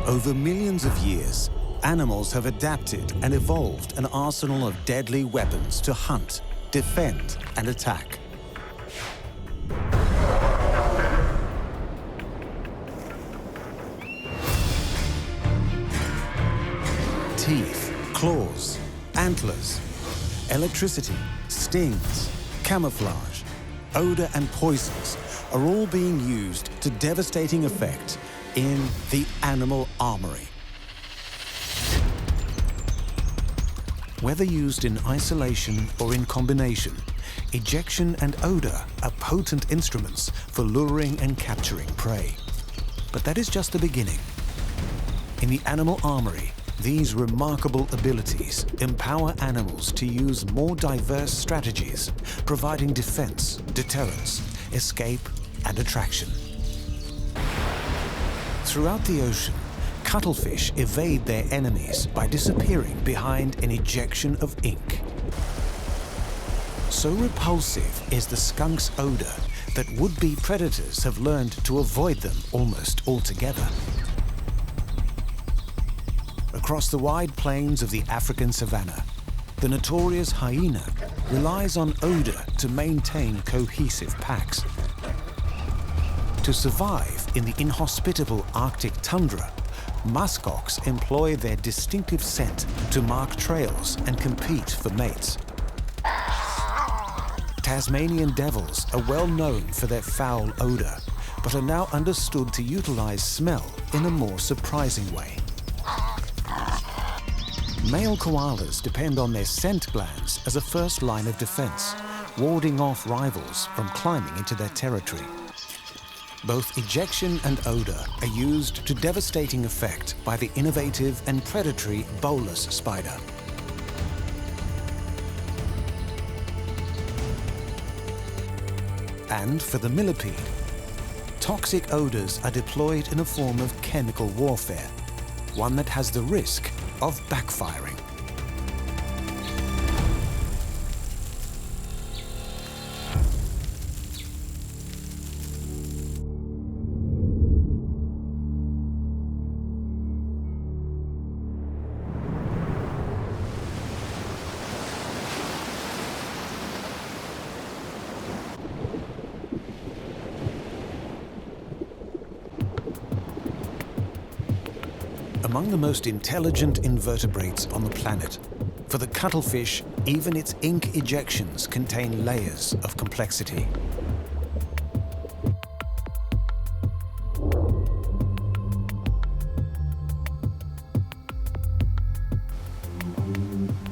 Over millions of years, animals have adapted and evolved an arsenal of deadly weapons to hunt, defend, and attack. Teeth, claws, antlers, electricity, stings, camouflage, odor, and poisons are all being used to devastating effect in the animal armory. Whether used in isolation or in combination, ejection and odor are potent instruments for luring and capturing prey. But that is just the beginning. In the animal armory, these remarkable abilities empower animals to use more diverse strategies, providing defense, deterrence, escape, and attraction. Throughout the ocean, cuttlefish evade their enemies by disappearing behind an ejection of ink. So repulsive is the skunk's odor that would-be predators have learned to avoid them almost altogether. Across the wide plains of the African savanna, the notorious hyena relies on odor to maintain cohesive packs. To survive in the inhospitable Arctic tundra, Muskox employ their distinctive scent to mark trails and compete for mates. Tasmanian devils are well known for their foul odor, but are now understood to utilize smell in a more surprising way. Male koalas depend on their scent glands as a first line of defense, warding off rivals from climbing into their territory. Both ejection and odor are used to devastating effect by the innovative and predatory Bolas spider. And for the millipede, toxic odors are deployed in a form of chemical warfare, one that has the risk of backfiring. Among the most intelligent invertebrates on the planet, for the cuttlefish, even its ink ejections contain layers of complexity.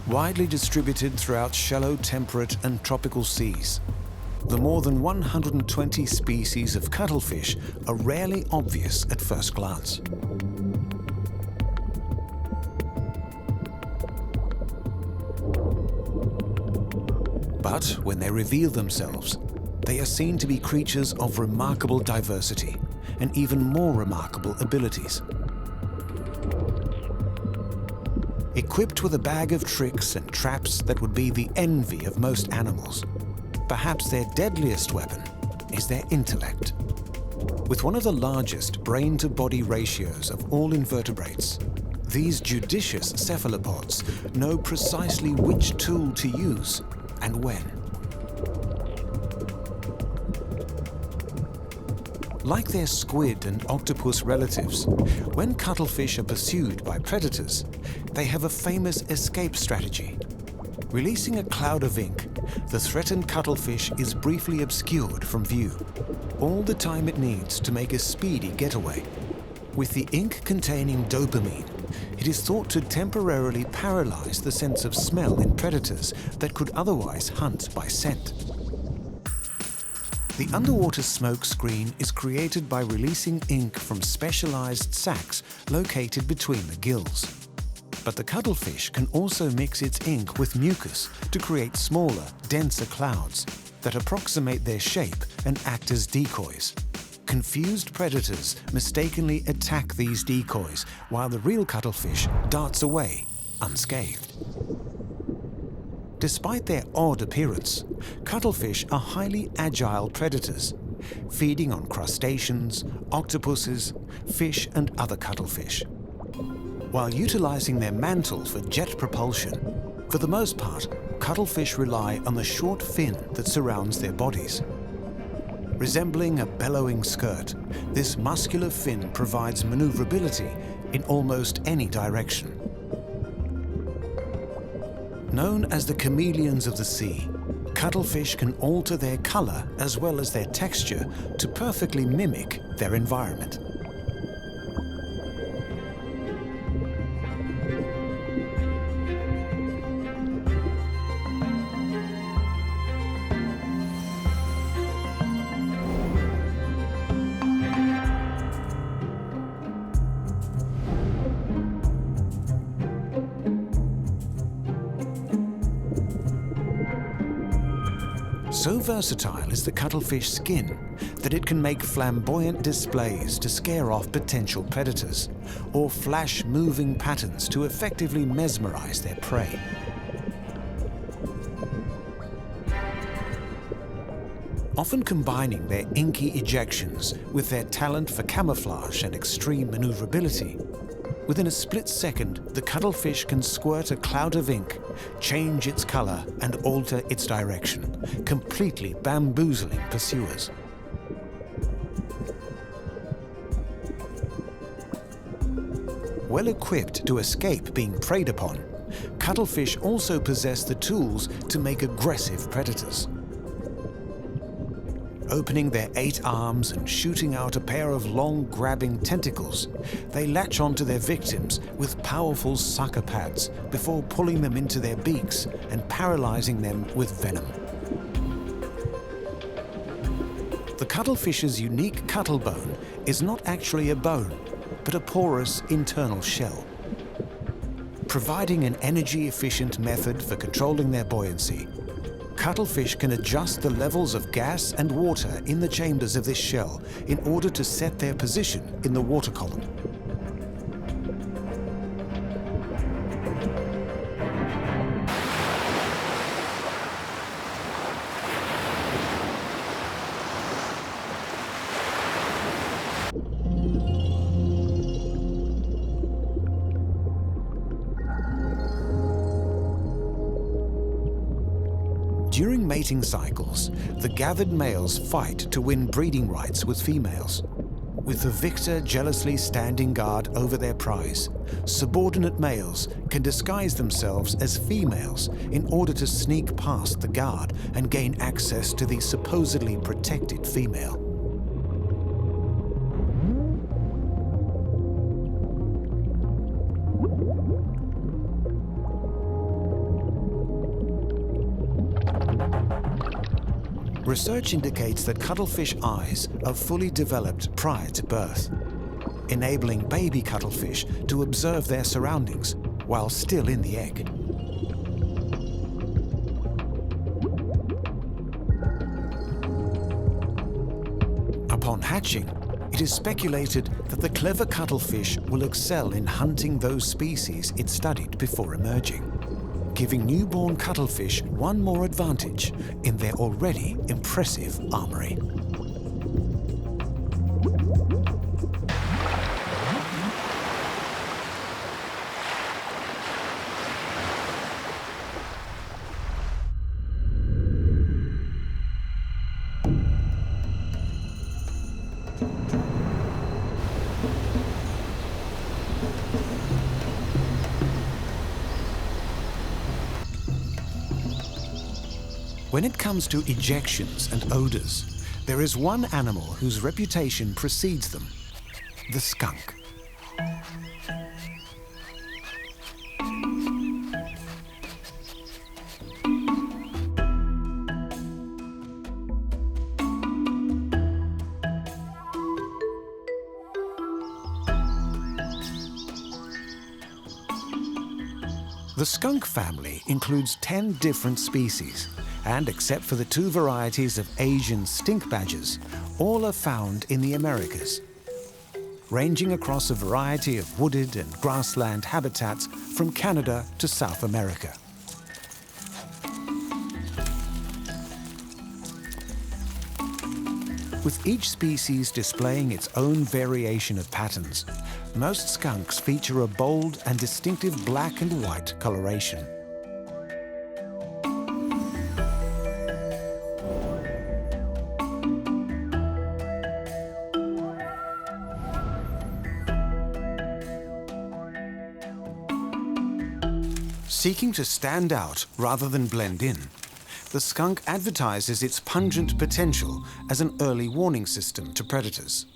Widely distributed throughout shallow temperate and tropical seas, the more than 120 species of cuttlefish are rarely obvious at first glance. But when they reveal themselves, they are seen to be creatures of remarkable diversity and even more remarkable abilities. Equipped with a bag of tricks and traps that would be the envy of most animals, perhaps their deadliest weapon is their intellect. With one of the largest brain-to-body ratios of all invertebrates, these judicious cephalopods know precisely which tool to use and when. Like their squid and octopus relatives, when cuttlefish are pursued by predators, they have a famous escape strategy. Releasing a cloud of ink, the threatened cuttlefish is briefly obscured from view, all the time it needs to make a speedy getaway. With the ink containing dopamine, it is thought to temporarily paralyze the sense of smell in predators that could otherwise hunt by scent. The underwater smoke screen is created by releasing ink from specialized sacs located between the gills. But the cuttlefish can also mix its ink with mucus to create smaller, denser clouds that approximate their shape and act as decoys. Confused predators mistakenly attack these decoys while the real cuttlefish darts away unscathed. Despite their odd appearance, cuttlefish are highly agile predators, feeding on crustaceans, octopuses, fish and other cuttlefish. While utilizing their mantle for jet propulsion, for the most part, cuttlefish rely on the short fin that surrounds their bodies. Resembling a bellowing skirt, this muscular fin provides maneuverability in almost any direction. Known as the chameleons of the sea, cuttlefish can alter their color as well as their texture to perfectly mimic their environment. So versatile is the cuttlefish skin that it can make flamboyant displays to scare off potential predators, or flash moving patterns to effectively mesmerize their prey. Often combining their inky ejections with their talent for camouflage and extreme maneuverability, within a split second, the cuttlefish can squirt a cloud of ink, change its color, and alter its direction, completely bamboozling pursuers. Well equipped to escape being preyed upon, cuttlefish also possess the tools to make aggressive predators. Opening their 8 arms and shooting out a pair of long, grabbing tentacles, they latch onto their victims with powerful sucker pads before pulling them into their beaks and paralyzing them with venom. The cuttlefish's unique cuttlebone is not actually a bone, but a porous internal shell. Providing an energy-efficient method for controlling their buoyancy, cuttlefish can adjust the levels of gas and water in the chambers of this shell in order to set their position in the water column. During mating cycles, the gathered males fight to win breeding rights with females. With the victor jealously standing guard over their prize, subordinate males can disguise themselves as females in order to sneak past the guard and gain access to the supposedly protected female. Research indicates that cuttlefish eyes are fully developed prior to birth, enabling baby cuttlefish to observe their surroundings while still in the egg. Upon hatching, it is speculated that the clever cuttlefish will excel in hunting those species it studied before emerging, giving newborn cuttlefish one more advantage in their already impressive armory. When it comes to ejections and odors, there is one animal whose reputation precedes them: the skunk. The skunk family includes 10 different species, and except for the 2 varieties of Asian stink badgers, all are found in the Americas, ranging across a variety of wooded and grassland habitats from Canada to South America. With each species displaying its own variation of patterns, most skunks feature a bold and distinctive black and white coloration. Seeking to stand out rather than blend in, the skunk advertises its pungent potential as an early warning system to predators.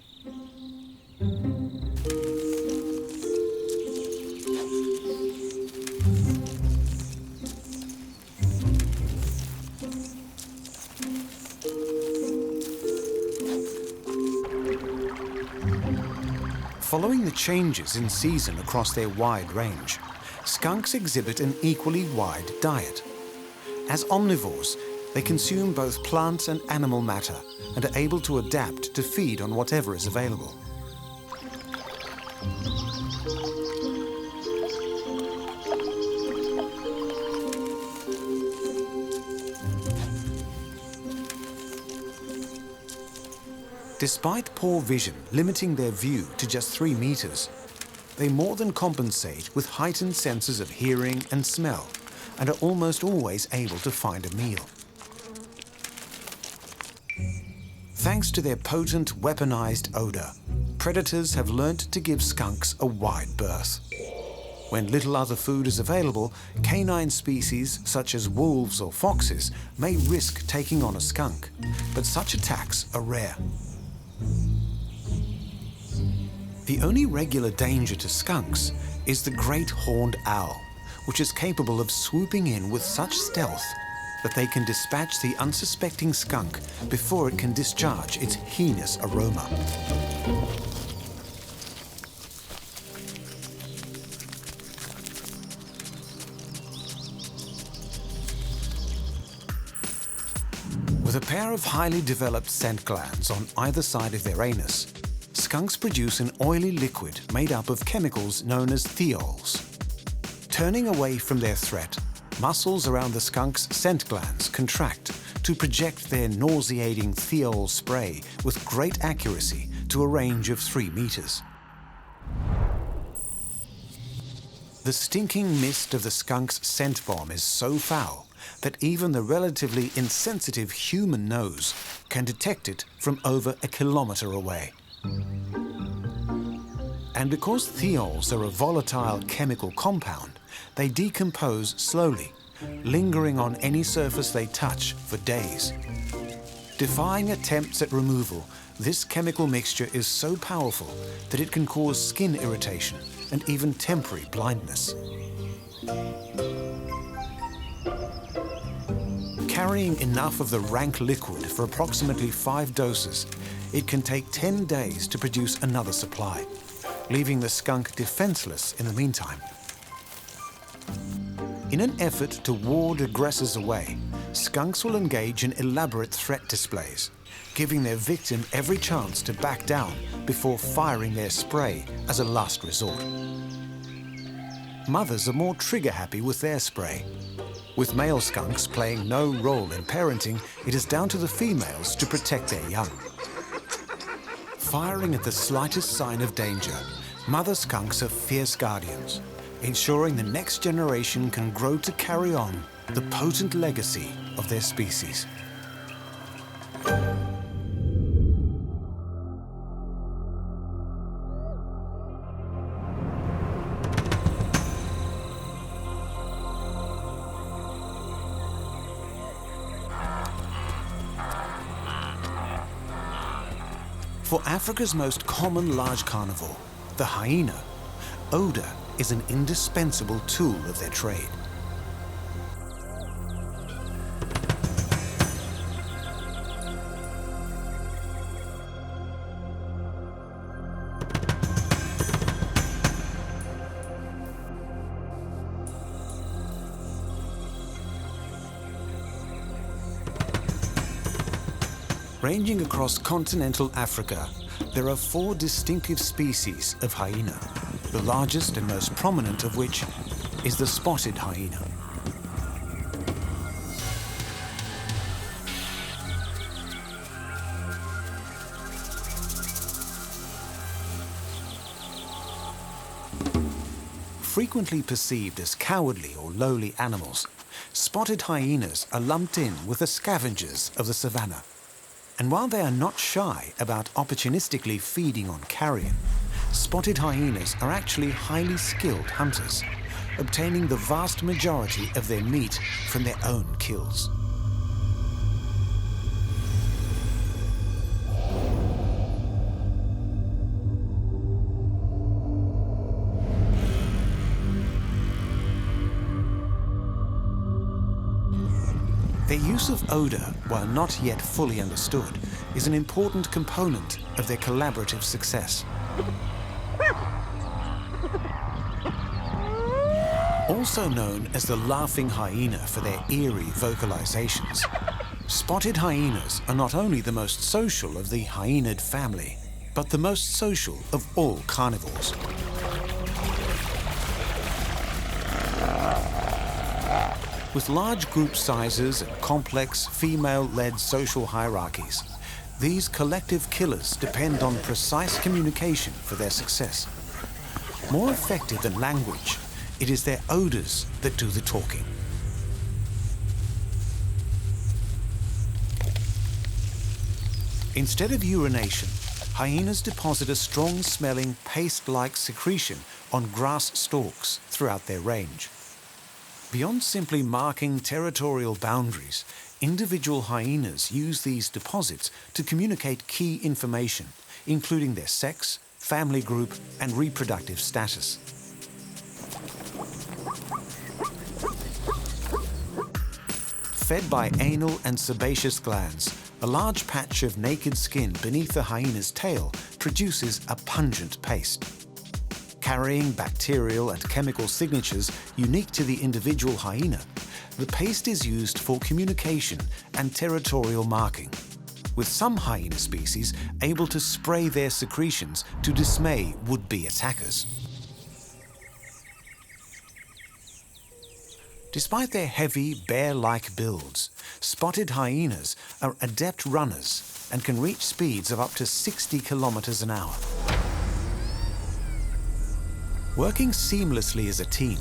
Following the changes in season across their wide range, skunks exhibit an equally wide diet. As omnivores, they consume both plants and animal matter and are able to adapt to feed on whatever is available. Despite poor vision limiting their view to just 3 meters, they more than compensate with heightened senses of hearing and smell, and are almost always able to find a meal. Thanks to their potent, weaponized odor, predators have learnt to give skunks a wide berth. When little other food is available, canine species such as wolves or foxes may risk taking on a skunk, but such attacks are rare. The only regular danger to skunks is the great horned owl, which is capable of swooping in with such stealth that they can dispatch the unsuspecting skunk before it can discharge its heinous aroma. With a pair of highly developed scent glands on either side of their anus, skunks produce an oily liquid made up of chemicals known as thiols. Turning away from their threat, muscles around the skunk's scent glands contract to project their nauseating thiol spray with great accuracy to a range of 3 meters. The stinking mist of the skunk's scent bomb is so foul that even the relatively insensitive human nose can detect it from over a kilometer away. And because thiols are a volatile chemical compound, they decompose slowly, lingering on any surface they touch for days. Defying attempts at removal, this chemical mixture is so powerful that it can cause skin irritation and even temporary blindness. Carrying enough of the rank liquid for approximately 5 doses, it can take 10 days to produce another supply, leaving the skunk defenseless in the meantime. In an effort to ward aggressors away, skunks will engage in elaborate threat displays, giving their victim every chance to back down before firing their spray as a last resort. Mothers are more trigger-happy with their spray. With male skunks playing no role in parenting, it is down to the females to protect their young. Firing at the slightest sign of danger, mother skunks are fierce guardians, ensuring the next generation can grow to carry on the potent legacy of their species. For Africa's most common large carnivore, the hyena, odor is an indispensable tool of their trade. Ranging across continental Africa, there are 4 distinctive species of hyena, the largest and most prominent of which is the spotted hyena. frequently perceived as cowardly or lowly animals, spotted hyenas are lumped in with the scavengers of the savannah. And while they are not shy about opportunistically feeding on carrion, spotted hyenas are actually highly skilled hunters, obtaining the vast majority of their meat from their own kills. Their use of odour, while not yet fully understood, is an important component of their collaborative success. Also known as the laughing hyena for their eerie vocalizations, spotted hyenas are not only the most social of the hyenid family, but the most social of all carnivores. With large group sizes and complex female-led social hierarchies, these collective killers depend on precise communication for their success. More effective than language, it is their odours that do the talking. Instead of urination, hyenas deposit a strong-smelling paste-like secretion on grass stalks throughout their range. Beyond simply marking territorial boundaries, individual hyenas use these deposits to communicate key information, including their sex, family group, and reproductive status. Fed by anal and sebaceous glands, a large patch of naked skin beneath the hyena's tail produces a pungent paste. Carrying bacterial and chemical signatures unique to the individual hyena, the paste is used for communication and territorial marking, with some hyena species able to spray their secretions to dismay would-be attackers. Despite their heavy, bear-like builds, spotted hyenas are adept runners and can reach speeds of up to 60 kilometers an hour. Working seamlessly as a team,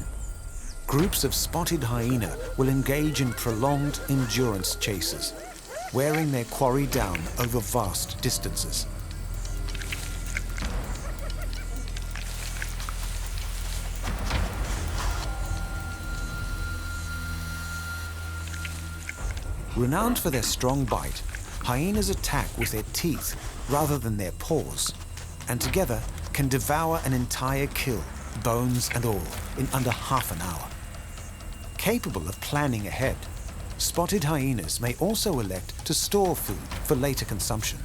groups of spotted hyena will engage in prolonged endurance chases, wearing their quarry down over vast distances. Renowned for their strong bite, hyenas attack with their teeth rather than their paws, and together can devour an entire kill, bones and all, in under half an hour. Capable of planning ahead, spotted hyenas may also elect to store food for later consumption.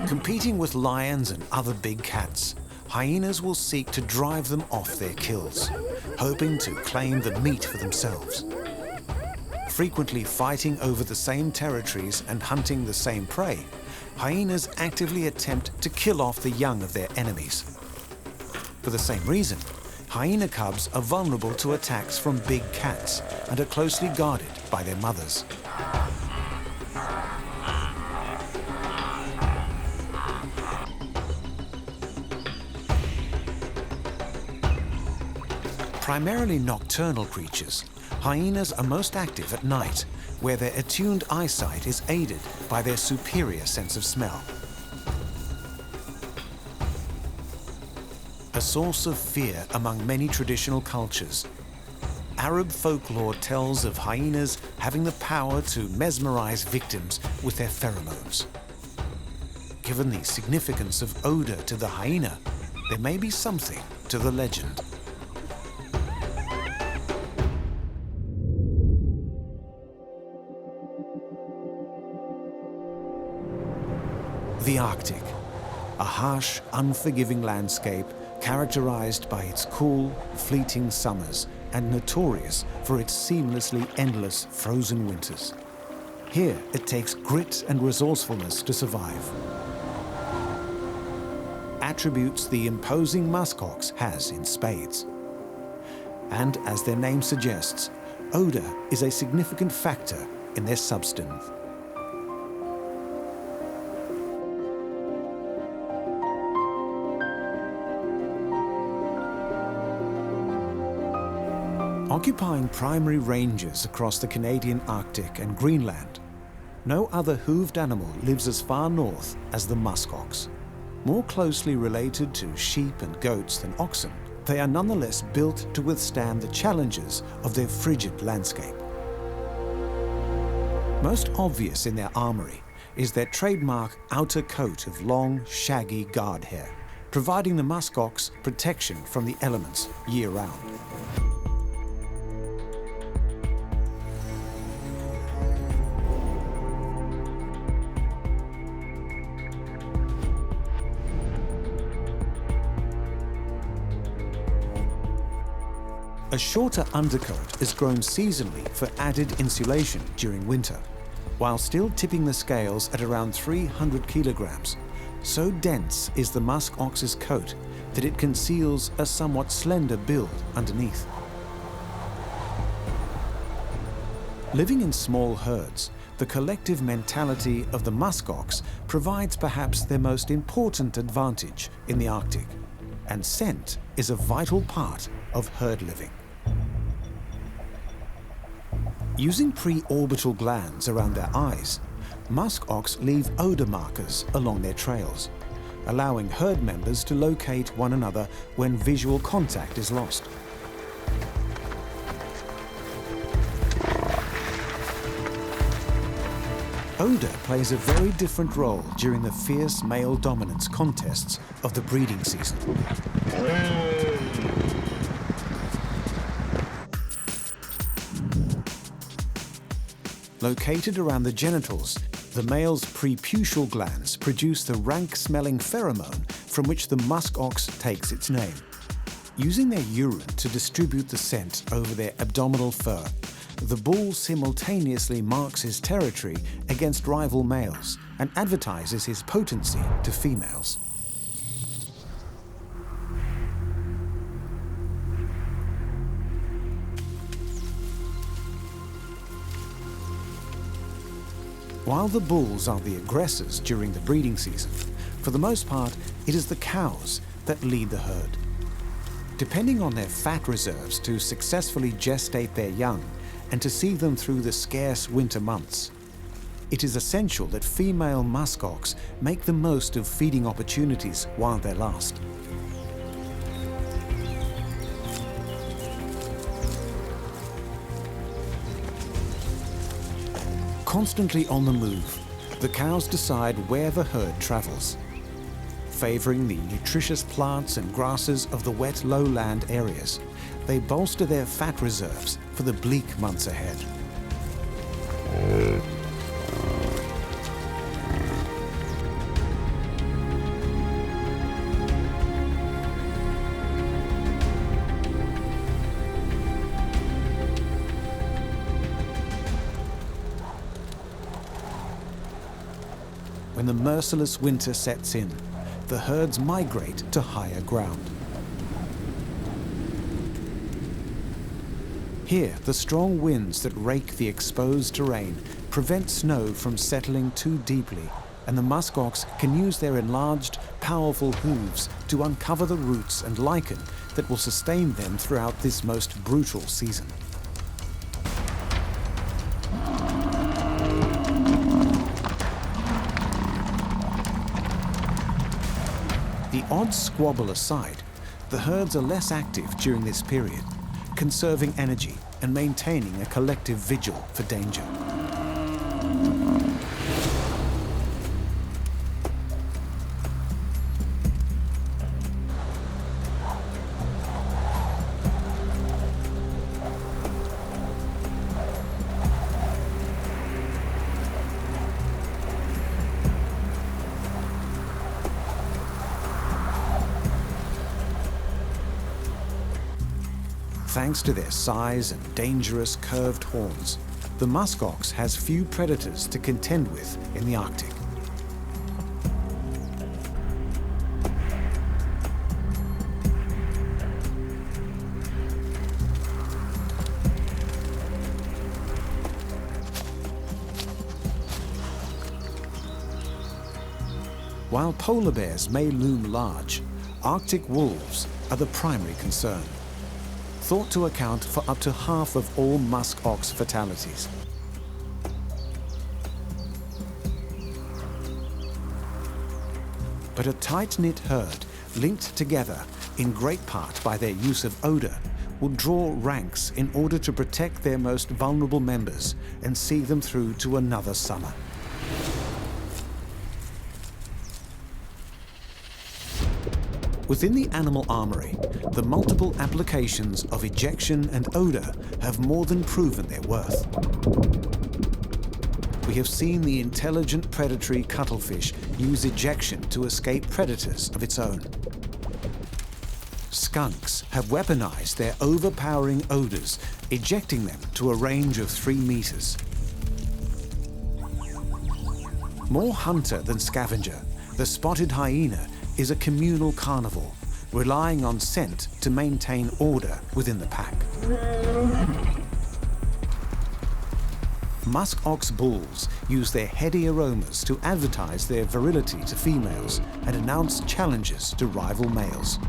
Competing with lions and other big cats, hyenas will seek to drive them off their kills, hoping to claim the meat for themselves. Frequently fighting over the same territories and hunting the same prey, hyenas actively attempt to kill off the young of their enemies. For the same reason, hyena cubs are vulnerable to attacks from big cats and are closely guarded by their mothers. Primarily nocturnal creatures, hyenas are most active at night, where their attuned eyesight is aided by their superior sense of smell. A source of fear among many traditional cultures, Arab folklore tells of hyenas having the power to mesmerize victims with their pheromones. Given the significance of odor to the hyena, there may be something to the legend. The Arctic, a harsh, unforgiving landscape characterized by its cool, fleeting summers and notorious for its seamlessly endless frozen winters. Here, it takes grit and resourcefulness to survive. Attributes the imposing muskox has in spades. And as their name suggests, odour is a significant factor in their substance. Occupying primary ranges across the Canadian Arctic and Greenland, no other hooved animal lives as far north as the muskox. More closely related to sheep and goats than oxen, they are nonetheless built to withstand the challenges of their frigid landscape. Most obvious in their armory is their trademark outer coat of long, shaggy guard hair, providing the muskox protection from the elements year-round. A shorter undercoat is grown seasonally for added insulation during winter, while still tipping the scales at around 300 kilograms. So dense is the muskox's coat that it conceals a somewhat slender build underneath. Living in small herds, the collective mentality of the muskox provides perhaps their most important advantage in the Arctic, and scent is a vital part of herd living. Using pre-orbital glands around their eyes, muskox leave odour markers along their trails, allowing herd members to locate one another when visual contact is lost. Odour plays a very different role during the fierce male dominance contests of the breeding season. Located around the genitals, the male's preputial glands produce the rank-smelling pheromone from which the muskox takes its name. Using their urine to distribute the scent over their abdominal fur, the bull simultaneously marks his territory against rival males and advertises his potency to females. While the bulls are the aggressors during the breeding season, for the most part, it is the cows that lead the herd. Depending on their fat reserves to successfully gestate their young and to see them through the scarce winter months, it is essential that female muskox make the most of feeding opportunities while they last. Constantly on the move, the cows decide where the herd travels. Favoring the nutritious plants and grasses of the wet lowland areas, they bolster their fat reserves for the bleak months ahead. When the merciless winter sets in, the herds migrate to higher ground. Here, the strong winds that rake the exposed terrain prevent snow from settling too deeply, and the muskox can use their enlarged, powerful hooves to uncover the roots and lichen that will sustain them throughout this most brutal season. The odd squabble aside, the herds are less active during this period, conserving energy and maintaining a collective vigil for danger. Thanks to their size and dangerous curved horns, the muskox has few predators to contend with in the Arctic. While polar bears may loom large, Arctic wolves are the primary concern, thought to account for up to half of all muskox fatalities. But a tight-knit herd, linked together in great part by their use of odour, will draw ranks in order to protect their most vulnerable members and see them through to another summer. Within the animal armory, the multiple applications of ejection and odour have more than proven their worth. We have seen the intelligent predatory cuttlefish use ejection to escape predators of its own. Skunks have weaponized their overpowering odours, ejecting them to a range of 3 meters. More hunter than scavenger, the spotted hyena is a communal carnivore, relying on scent to maintain order within the pack. Muskox bulls use their heady aromas to advertise their virility to females and announce challenges to rival males.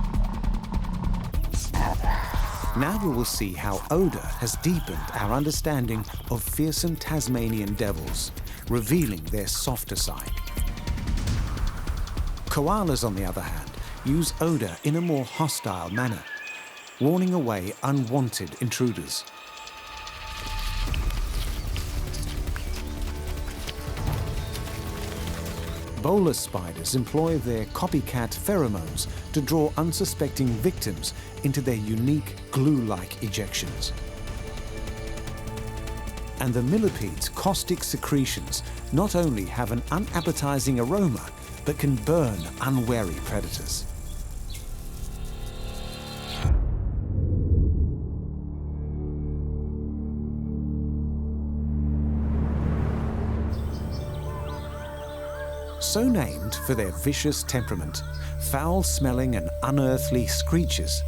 Now we will see how odour has deepened our understanding of fearsome Tasmanian devils, revealing their softer side. Koalas, on the other hand, use odour in a more hostile manner, warning away unwanted intruders. Bolas spiders employ their copycat pheromones to draw unsuspecting victims into their unique glue-like ejections. And the millipede's caustic secretions not only have an unappetizing aroma, but can burn unwary predators. So named for their vicious temperament, foul-smelling and unearthly screeches,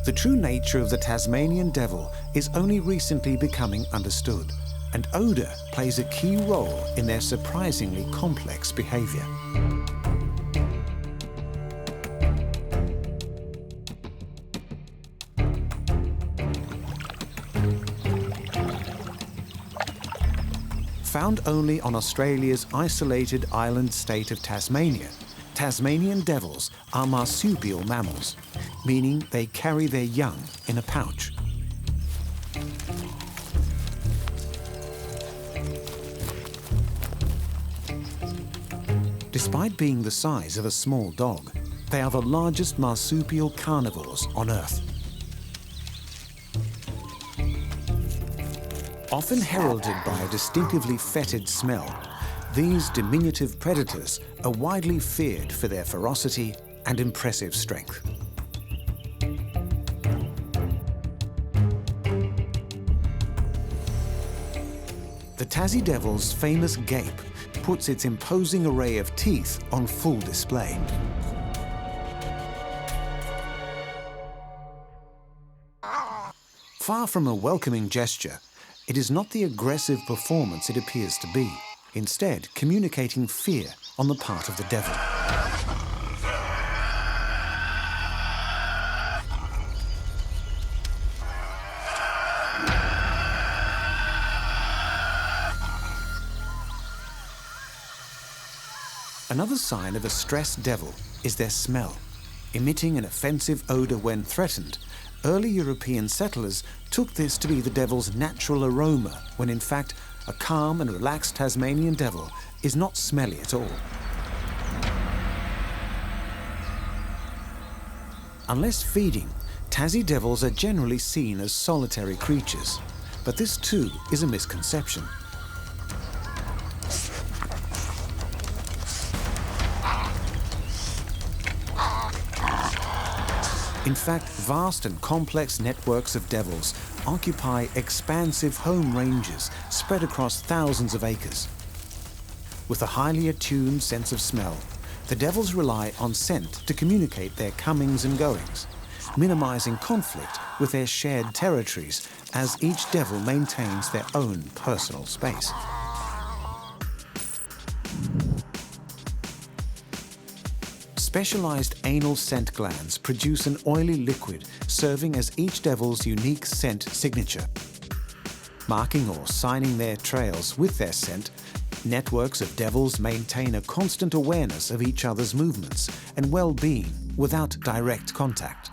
the true nature of the Tasmanian devil is only recently becoming understood, and odour plays a key role in their surprisingly complex behaviour. Found only on Australia's isolated island state of Tasmania, Tasmanian devils are marsupial mammals, meaning they carry their young in a pouch. Despite being the size of a small dog, they are the largest marsupial carnivores on Earth. Often heralded by a distinctively fetid smell, these diminutive predators are widely feared for their ferocity and impressive strength. The Tassie devil's famous gape puts its imposing array of teeth on full display. Far from a welcoming gesture, it is not the aggressive performance it appears to be, instead communicating fear on the part of the devil. Another sign of a stressed devil is their smell. Emitting an offensive odour when threatened, early European settlers took this to be the devil's natural aroma, when in fact a calm and relaxed Tasmanian devil is not smelly at all. Unless feeding, Tassie devils are generally seen as solitary creatures, but this too is a misconception. In fact, vast and complex networks of devils occupy expansive home ranges spread across thousands of acres. With a highly attuned sense of smell, the devils rely on scent to communicate their comings and goings, minimizing conflict with their shared territories as each devil maintains their own personal space. Specialized anal scent glands produce an oily liquid serving as each devil's unique scent signature. Marking or signing their trails with their scent, networks of devils maintain a constant awareness of each other's movements and well-being without direct contact.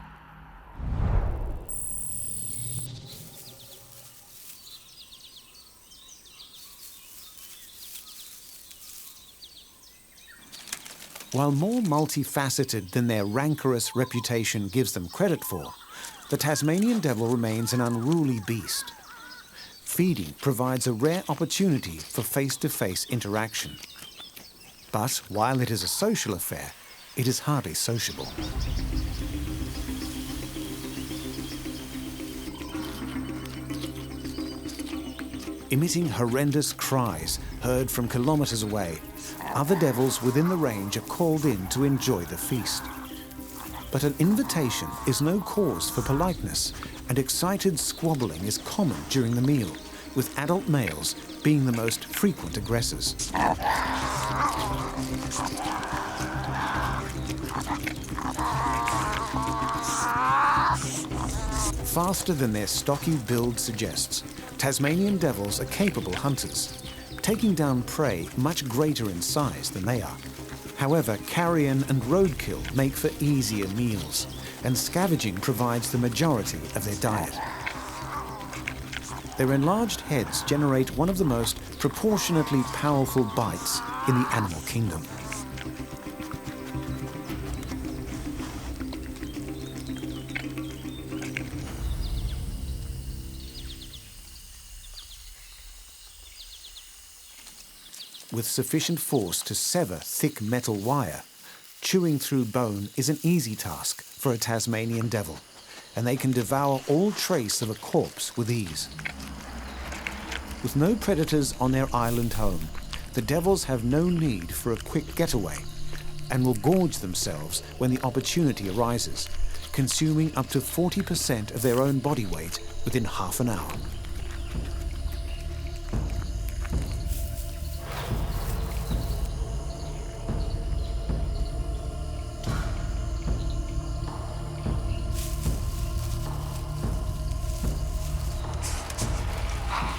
While more multifaceted than their rancorous reputation gives them credit for, the Tasmanian devil remains an unruly beast. Feeding provides a rare opportunity for face-to-face interaction. But while it is a social affair, it is hardly sociable. Emitting horrendous cries heard from kilometers away, other devils within the range are called in to enjoy the feast. But an invitation is no cause for politeness, and excited squabbling is common during the meal, with adult males being the most frequent aggressors. Faster than their stocky build suggests, Tasmanian devils are capable hunters, taking down prey much greater in size than they are. However, carrion and roadkill make for easier meals, and scavenging provides the majority of their diet. Their enlarged heads generate one of the most proportionately powerful bites in the animal kingdom. With sufficient force to sever thick metal wire, chewing through bone is an easy task for a Tasmanian devil, and they can devour all trace of a corpse with ease. With no predators on their island home, the devils have no need for a quick getaway and will gorge themselves when the opportunity arises, consuming up to 40% of their own body weight within half an hour.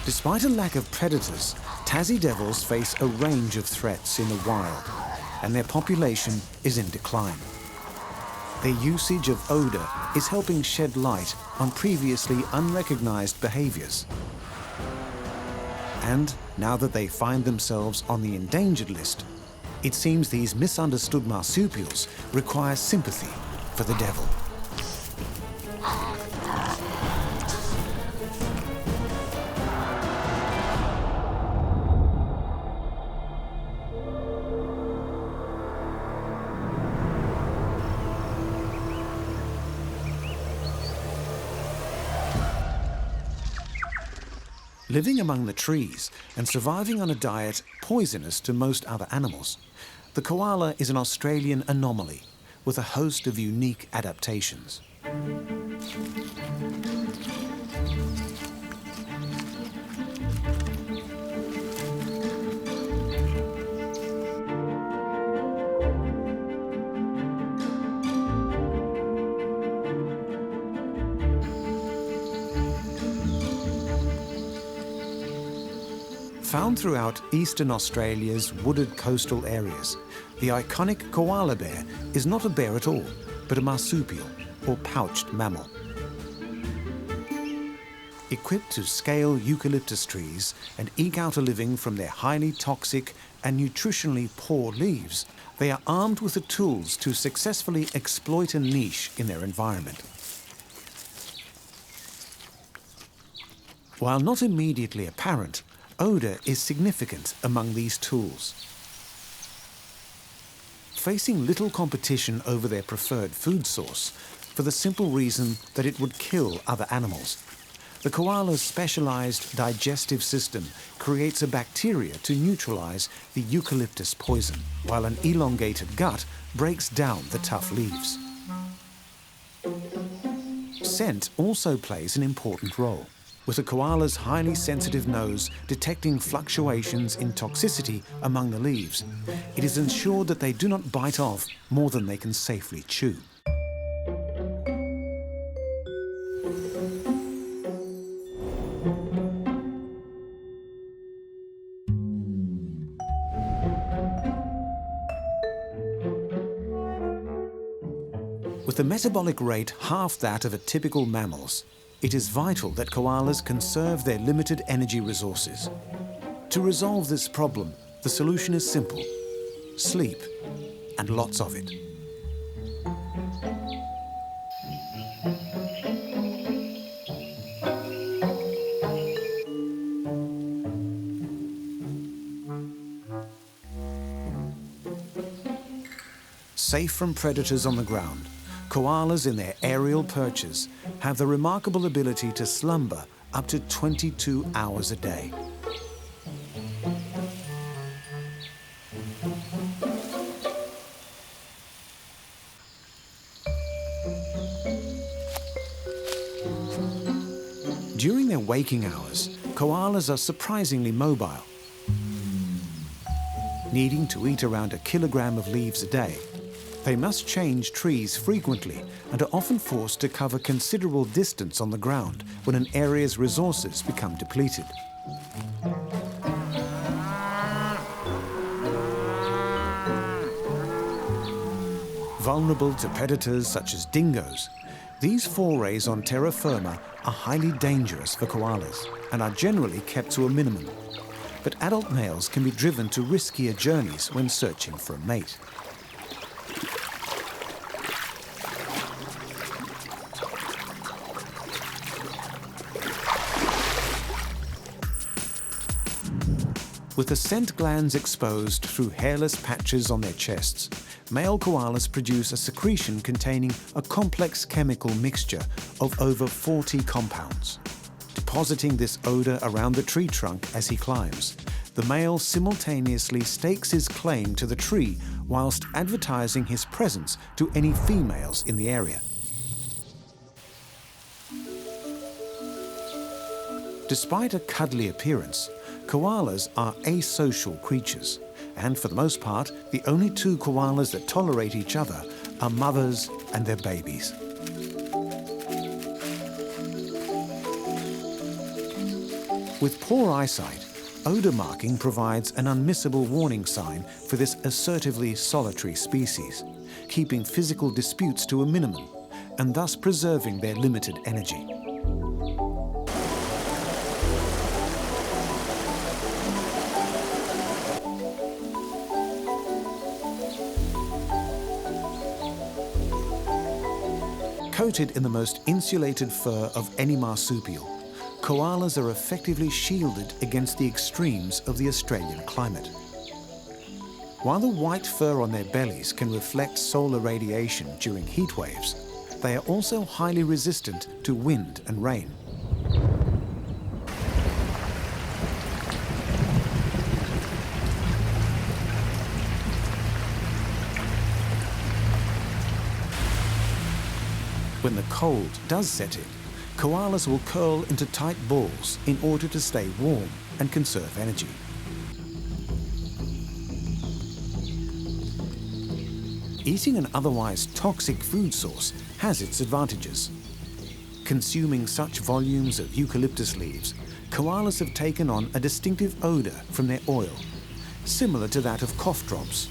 Despite a lack of predators, Tassie devils face a range of threats in the wild, and their population is in decline. Their usage of odour is helping shed light on previously unrecognized behaviours. And now that they find themselves on the endangered list, it seems these misunderstood marsupials require sympathy for the devil. Living among the trees and surviving on a diet poisonous to most other animals, the koala is an Australian anomaly with a host of unique adaptations. Found throughout eastern Australia's wooded coastal areas, the iconic koala bear is not a bear at all, but a marsupial, or pouched mammal. Equipped to scale eucalyptus trees and eke out a living from their highly toxic and nutritionally poor leaves, they are armed with the tools to successfully exploit a niche in their environment. While not immediately apparent, odour is significant among these tools. Facing little competition over their preferred food source, for the simple reason that it would kill other animals. The koala's specialized digestive system creates a bacteria to neutralize the eucalyptus poison, while an elongated gut breaks down the tough leaves. Scent also plays an important role, with a koala's highly sensitive nose detecting fluctuations in toxicity among the leaves. It is ensured that they do not bite off more than they can safely chew. With a metabolic rate half that of a typical mammal's, it is vital that koalas conserve their limited energy resources. To resolve this problem, the solution is simple: sleep, and lots of it. Safe from predators on the ground, koalas in their aerial perches have the remarkable ability to slumber up to 22 hours a day. During their waking hours, koalas are surprisingly mobile. Needing to eat around 1 kilogram of leaves a day, they must change trees frequently and are often forced to cover considerable distance on the ground when an area's resources become depleted. Vulnerable to predators such as dingoes, these forays on terra firma are highly dangerous for koalas and are generally kept to a minimum. But adult males can be driven to riskier journeys when searching for a mate. With the scent glands exposed through hairless patches on their chests, male koalas produce a secretion containing a complex chemical mixture of over 40 compounds. Depositing this odor around the tree trunk as he climbs, the male simultaneously stakes his claim to the tree whilst advertising his presence to any females in the area. Despite a cuddly appearance, koalas are asocial creatures, and for the most part, the only two koalas that tolerate each other are mothers and their babies. With poor eyesight, odour marking provides an unmissable warning sign for this assertively solitary species, keeping physical disputes to a minimum and thus preserving their limited energy. Coated in the most insulated fur of any marsupial, koalas are effectively shielded against the extremes of the Australian climate. While the white fur on their bellies can reflect solar radiation during heat waves, they are also highly resistant to wind and rain. When the cold does set in, koalas will curl into tight balls in order to stay warm and conserve energy. Eating an otherwise toxic food source has its advantages. Consuming such volumes of eucalyptus leaves, koalas have taken on a distinctive odour from their oil, similar to that of cough drops.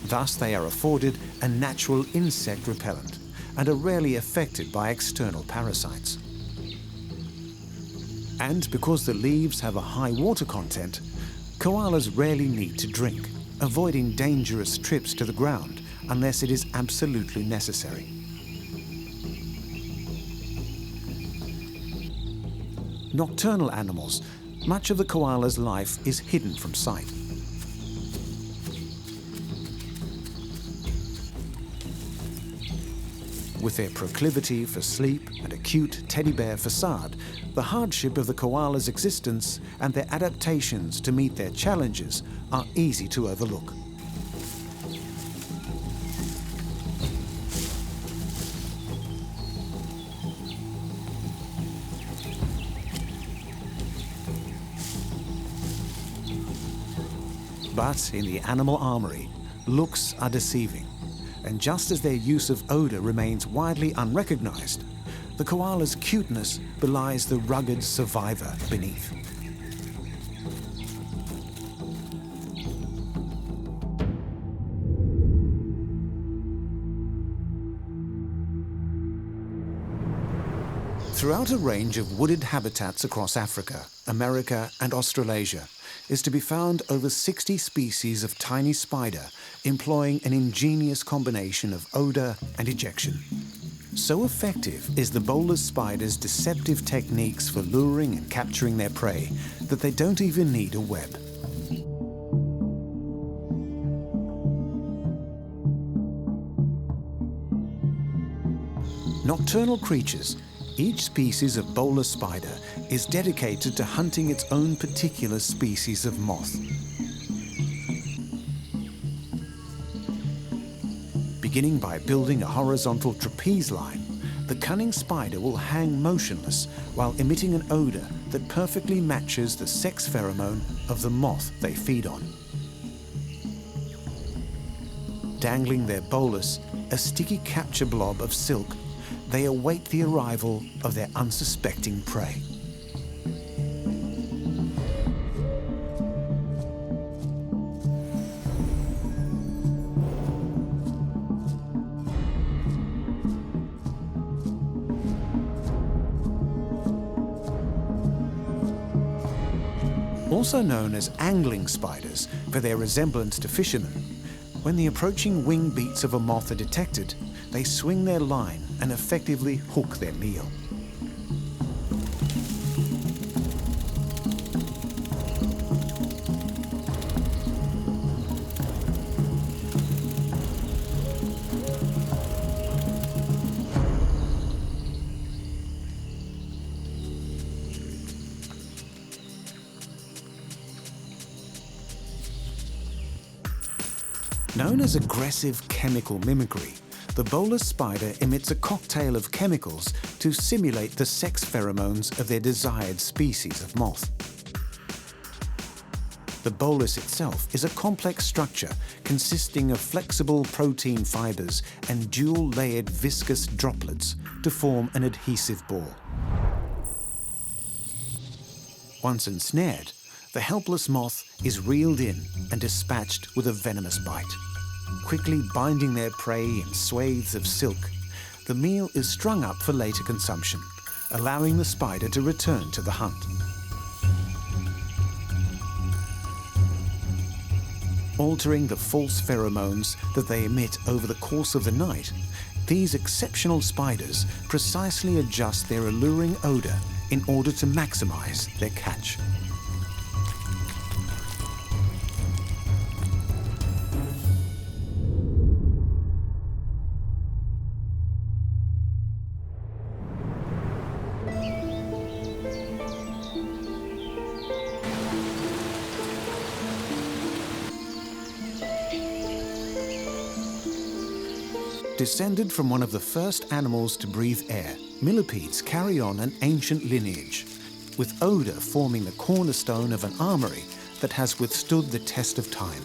Thus they are afforded a natural insect repellent and are rarely affected by external parasites. And because the leaves have a high water content, koalas rarely need to drink, avoiding dangerous trips to the ground unless it is absolutely necessary. Nocturnal animals, much of the koala's life is hidden from sight. With their proclivity for sleep and a cute teddy bear facade, the hardship of the koala's existence and their adaptations to meet their challenges are easy to overlook. But in the animal armory, looks are deceiving. And just as their use of odour remains widely unrecognised, the koala's cuteness belies the rugged survivor beneath. Throughout a range of wooded habitats across Africa, America and Australasia is to be found over 60 species of tiny spider employing an ingenious combination of odour and ejection. So effective is the Bolas spider's deceptive techniques for luring and capturing their prey that they don't even need a web. Nocturnal creatures, each species of Bolas spider is dedicated to hunting its own particular species of moth. Beginning by building a horizontal trapeze line, the cunning spider will hang motionless while emitting an odour that perfectly matches the sex pheromone of the moth they feed on. Dangling their bolus, a sticky capture blob of silk, they await the arrival of their unsuspecting prey. Also known as angling spiders for their resemblance to fishermen, when the approaching wing beats of a moth are detected, they swing their line and effectively hook their meal. Known as aggressive chemical mimicry, the Bolas spider emits a cocktail of chemicals to simulate the sex pheromones of their desired species of moth. The bolus itself is a complex structure consisting of flexible protein fibers and dual-layered viscous droplets to form an adhesive ball. Once ensnared, the helpless moth is reeled in and dispatched with a venomous bite. Quickly binding their prey in swathes of silk, the meal is strung up for later consumption, allowing the spider to return to the hunt. Altering the false pheromones that they emit over the course of the night, these exceptional spiders precisely adjust their alluring odour in order to maximize their catch. Descended from one of the first animals to breathe air, millipedes carry on an ancient lineage, with odour forming the cornerstone of an armory that has withstood the test of time.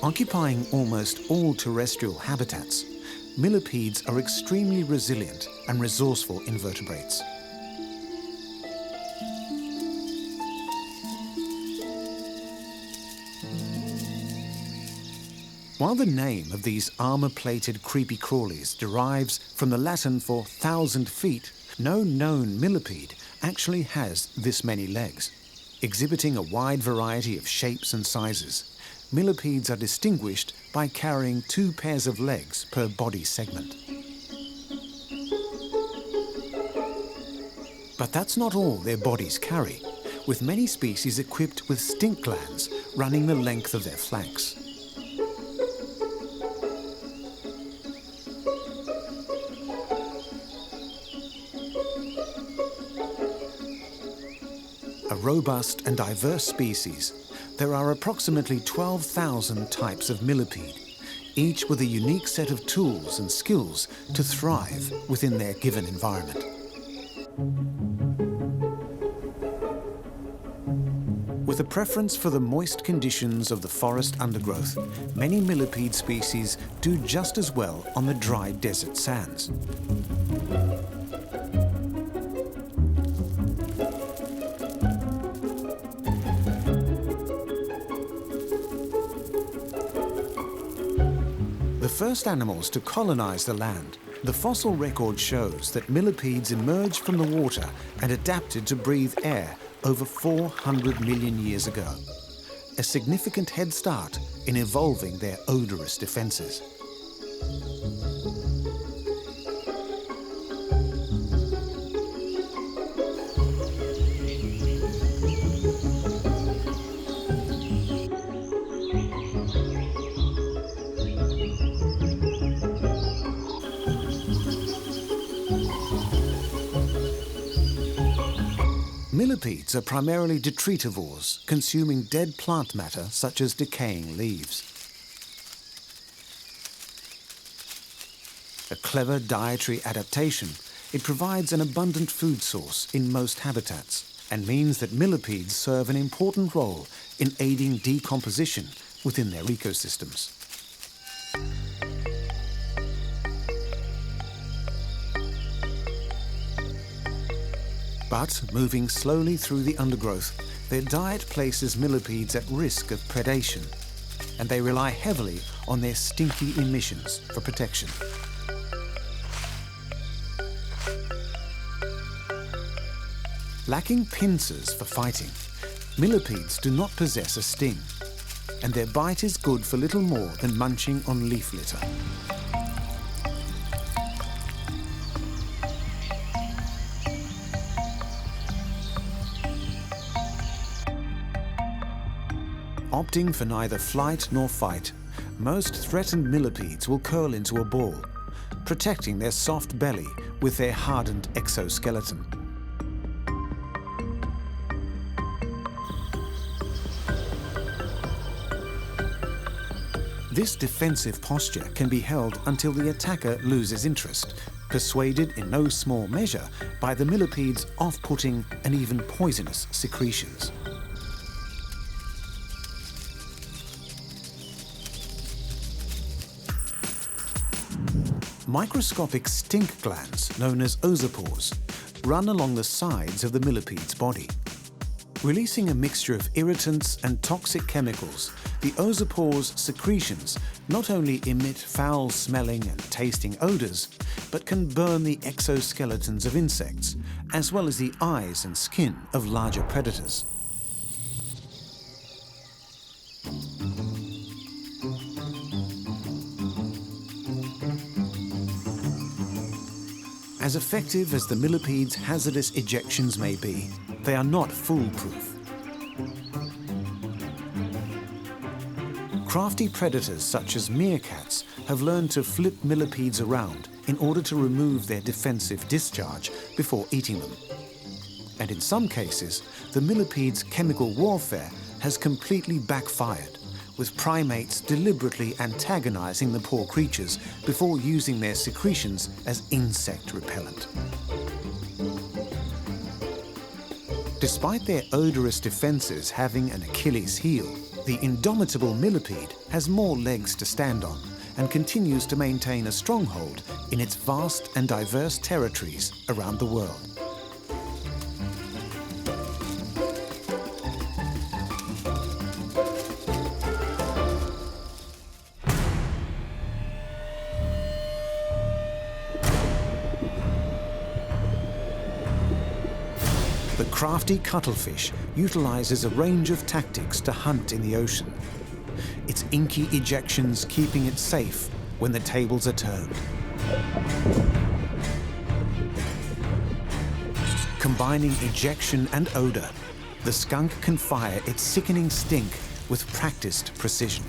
Occupying almost all terrestrial habitats, millipedes are extremely resilient and resourceful invertebrates. While the name of these armour-plated creepy crawlies derives from the Latin for 1,000 feet, no known millipede actually has this many legs. Exhibiting a wide variety of shapes and sizes, millipedes are distinguished by carrying 2 pairs of legs per body segment. But that's not all their bodies carry, with many species equipped with stink glands running the length of their flanks. A robust and diverse species, there are approximately 12,000 types of millipede, each with a unique set of tools and skills to thrive within their given environment. With a preference for the moist conditions of the forest undergrowth, many millipede species do just as well on the dry desert sands. The first animals to colonize the land, the fossil record shows that millipedes emerged from the water and adapted to breathe air over 400 million years ago, a significant head start in evolving their odorous defenses. Millipedes are primarily detritivores, consuming dead plant matter such as decaying leaves. A clever dietary adaptation, it provides an abundant food source in most habitats and means that millipedes serve an important role in aiding decomposition within their ecosystems. But moving slowly through the undergrowth, their diet places millipedes at risk of predation, and they rely heavily on their stinky emissions for protection. Lacking pincers for fighting, millipedes do not possess a sting, and their bite is good for little more than munching on leaf litter. Opting for neither flight nor fight, most threatened millipedes will curl into a ball, protecting their soft belly with their hardened exoskeleton. This defensive posture can be held until the attacker loses interest, persuaded in no small measure by the millipede's off-putting and even poisonous secretions. Microscopic stink glands, known as odours, run along the sides of the millipede's body. Releasing a mixture of irritants and toxic chemicals, the odours' secretions not only emit foul-smelling and tasting odours, but can burn the exoskeletons of insects, as well as the eyes and skin of larger predators. As effective as the millipede's hazardous ejections may be, they are not foolproof. Crafty predators such as meerkats have learned to flip millipedes around in order to remove their defensive discharge before eating them. And in some cases, the millipede's chemical warfare has completely backfired, with primates deliberately antagonizing the poor creatures before using their secretions as insect repellent. Despite their odorous defenses having an Achilles heel, the indomitable millipede has more legs to stand on and continues to maintain a stronghold in its vast and diverse territories around the world. The crafty cuttlefish utilizes a range of tactics to hunt in the ocean, its inky ejections keeping it safe when the tables are turned. Combining ejection and odour, the skunk can fire its sickening stink with practiced precision.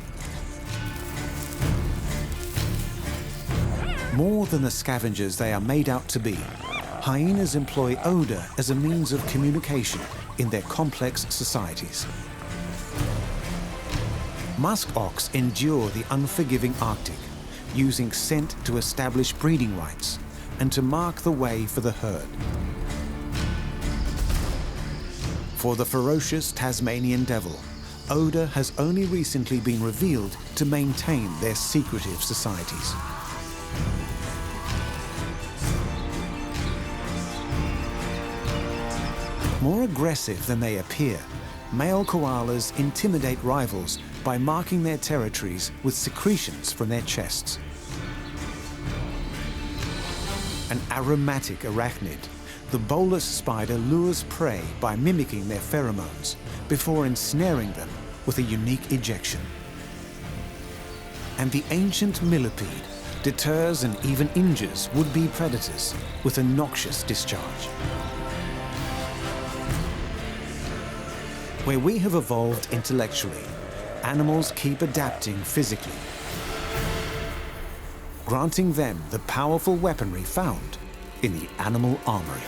More than the scavengers they are made out to be, hyenas employ odour as a means of communication in their complex societies. Muskox endure the unforgiving Arctic, using scent to establish breeding rights and to mark the way for the herd. For the ferocious Tasmanian Devil, odour has only recently been revealed to maintain their secretive societies. More aggressive than they appear, male koalas intimidate rivals by marking their territories with secretions from their chests. An aromatic arachnid, the Bolas spider lures prey by mimicking their pheromones before ensnaring them with a unique ejection. And the ancient millipede deters and even injures would-be predators with a noxious discharge. Where we have evolved intellectually, animals keep adapting physically, granting them the powerful weaponry found in the animal armory.